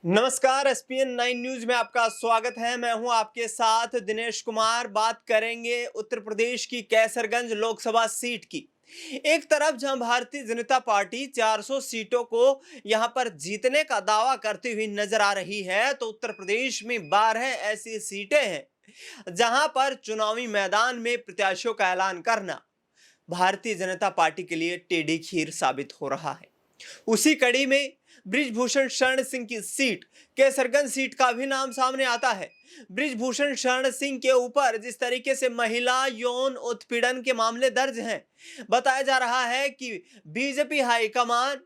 नमस्कार, ESPN 9 news में आपका स्वागत है। मैं हूं आपके साथ दिनेश कुमार। बात करेंगे उत्तर प्रदेश की कैसरगंज लोकसभा सीट की। एक तरफ जहां भारतीय जनता पार्टी 400 सीटों को यहां पर जीतने का दावा करती हुई नजर आ रही है, तो उत्तर प्रदेश में 12 ऐसी सीटें हैं जहां पर चुनावी मैदान में प्रत्याशियों का ऐलान करना भारतीय जनता पार्टी के लिए टेढ़ी खीर साबित हो रहा है। उसी कड़ी में बृजभूषण शरण सिंह की सीट केसरगंज सीट का भी नाम सामने आता है। बृजभूषण शरण सिंह के ऊपर जिस तरीके से महिला यौन उत्पीड़न के मामले दर्ज हैं, बताया जा रहा है कि बीजेपी हाईकमान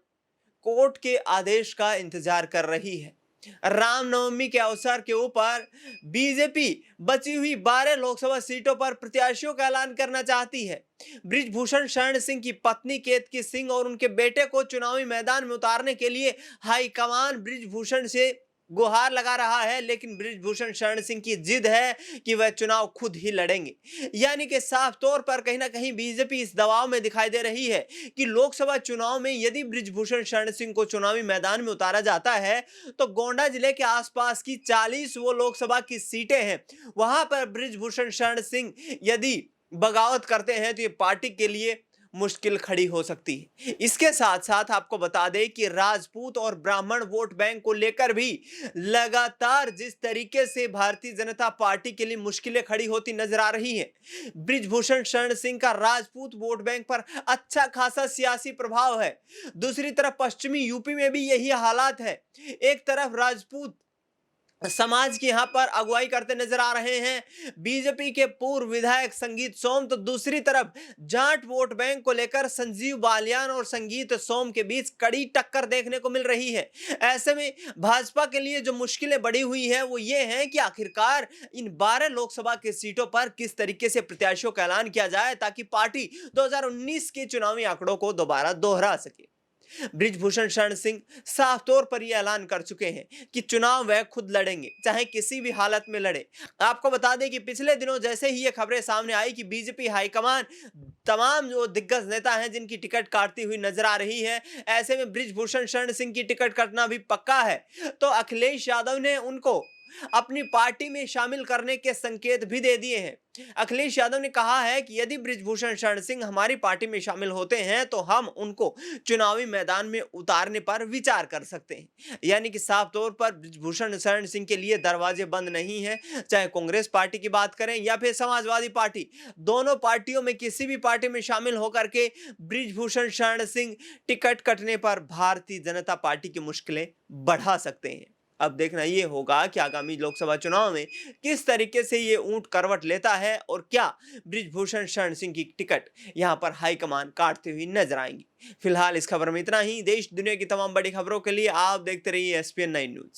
कोर्ट के आदेश का इंतजार कर रही है। रामनवमी के अवसर के ऊपर बीजेपी बची हुई 12 लोकसभा सीटों पर प्रत्याशियों का ऐलान करना चाहती है। बृजभूषण शरण सिंह की पत्नी केतकी सिंह और उनके बेटे को चुनावी मैदान में उतारने के लिए हाईकमान बृजभूषण से गुहार लगा रहा है, लेकिन बृजभूषण शरण सिंह की जिद है कि वह चुनाव खुद ही लड़ेंगे। यानी कि साफ तौर पर कहीं ना कहीं बीजेपी इस दबाव में दिखाई दे रही है कि लोकसभा चुनाव में यदि बृजभूषण शरण सिंह को चुनावी मैदान में उतारा जाता है, तो गोंडा जिले के आसपास की 40 वो लोकसभा की सीटें हैं, वहां पर बृजभूषण शरण सिंह यदि बगावत करते हैं तो ये पार्टी के लिए मुश्किल खड़ी हो सकती है। इसके साथ साथ आपको बता दें कि राजपूत और ब्राह्मण वोट बैंक को लेकर भी लगातार जिस तरीके से भारतीय जनता पार्टी के लिए मुश्किलें खड़ी होती नजर आ रही हैं, बृजभूषण शरण सिंह का राजपूत वोट बैंक पर अच्छा खासा सियासी प्रभाव है। दूसरी तरफ पश्चिमी यूपी में भी यही हालात है। एक तरफ राजपूत समाज की यहां पर अगुवाई करते नजर आ रहे हैं बीजेपी के पूर्व विधायक संगीत सोम, तो दूसरी तरफ जाट वोट बैंक को लेकर संजीव बालियान और संगीत सोम के बीच कड़ी टक्कर देखने को मिल रही है। ऐसे में भाजपा के लिए जो मुश्किलें बढ़ी हुई हैं वो ये हैं कि आखिरकार इन 12 लोकसभा की सीटों पर किस तरीके से प्रत्याशियों का ऐलान किया जाए ताकि पार्टी 2019 के चुनावी आंकड़ों को दोबारा दोहरा सके। बृजभूषण शरण सिंह साफ तौर पर यह ऐलान कर चुके हैं कि चुनाव वह खुद लड़ेंगे, चाहे किसी भी हालत में लड़े। आपको बता दें कि पिछले दिनों जैसे ही ये खबरें सामने आई कि बीजेपी हाईकमान तमाम जो दिग्गज नेता हैं जिनकी टिकट काटती हुई नजर आ रही है, ऐसे में बृजभूषण शरण सिंह की टिकट कटना भी पक्का है, तो अखिलेश यादव ने उनको अपनी पार्टी में शामिल करने के संकेत भी दे दिए हैं। अखिलेश यादव ने कहा है कि यदि बृजभूषण शरण सिंह हमारी पार्टी में शामिल होते हैं तो हम उनको चुनावी मैदान में उतारने पर विचार कर सकते हैं। यानी कि साफ तौर पर बृजभूषण शरण सिंह के लिए दरवाजे बंद नहीं हैं। चाहे कांग्रेस पार्टी की बात करें या फिर समाजवादी पार्टी, दोनों पार्टियों में किसी भी पार्टी में शामिल होकर के बृजभूषण शरण सिंह टिकट कटने पर भारतीय जनता पार्टी की मुश्किलें बढ़ा सकते हैं। अब देखना ये होगा कि आगामी लोकसभा चुनाव में किस तरीके से ये ऊंट करवट लेता है और क्या बृजभूषण शरण सिंह की टिकट यहां पर हाईकमान काटती हुई नजर आएंगी। फिलहाल इस खबर में इतना ही। देश दुनिया की तमाम बड़ी खबरों के लिए आप देखते रहिए एसपीएन 9 न्यूज।